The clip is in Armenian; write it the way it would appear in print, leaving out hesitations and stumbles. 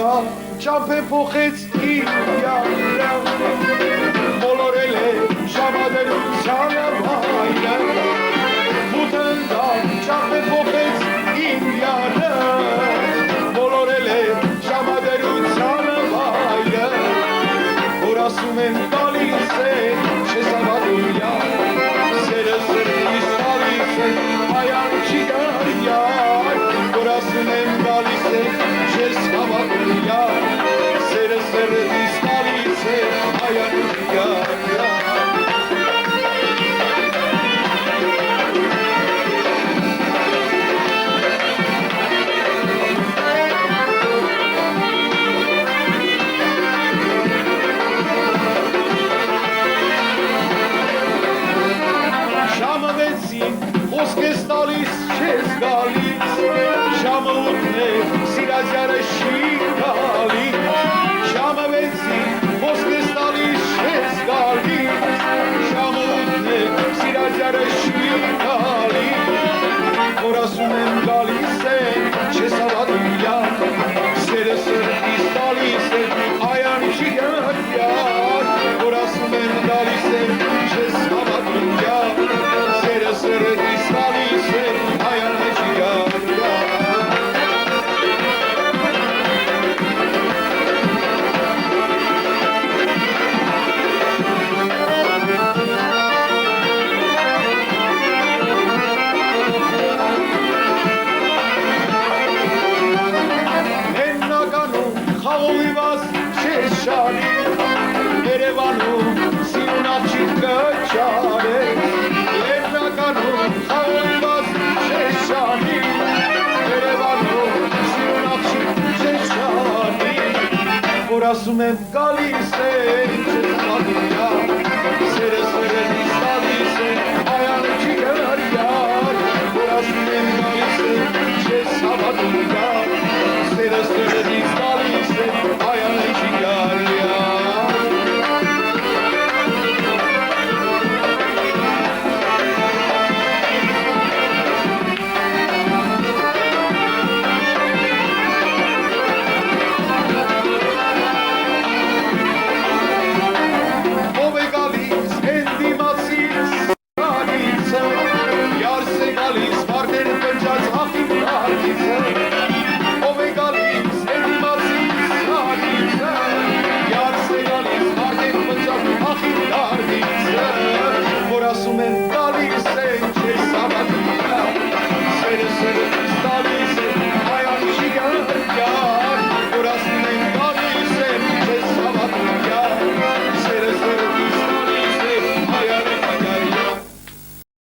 Չափե փոխեց իր յարը, բոլորել է ժամադրությանը վայրը, Մութնդան չափե փոխեց իր յարը, բոլորել է ժամադրությանը վայրը, որ ասում են գալիս է, չես ավատում յար, սերը սրտիս տալիս է, այան չի գար, որ ասում են գալիս է, չես ավատում յար, սերը սրտիս տալիս է, այան չի գար, Խոսք ես տալիս, չես գալիս, ժամը ութն է, սիրազյարը չի գալիս, ժամը վեցին, խոսք ես տալիս, չես գալիս, ժամը ութն է, սիրազյարը չի գալիս, որ ասում եմ գալիս է, չես ավատում յար, սերը սրտիս տալիս է, այան չի գար, որ ասում եմ գալիս է, չես ավատում յար, սերը սրտիս տալիս է, այան չի գար, Երևանում սիրունաչիկ կճար է, Լեռնականում խաղոյված շեշանի, Երևանում սիրունաչիկ կճարի, որ ասում եմ գալիս է, չես մատում յար, սերը սրտիս տալիս է, այան չի գար յար, որ ասում եմ գալիս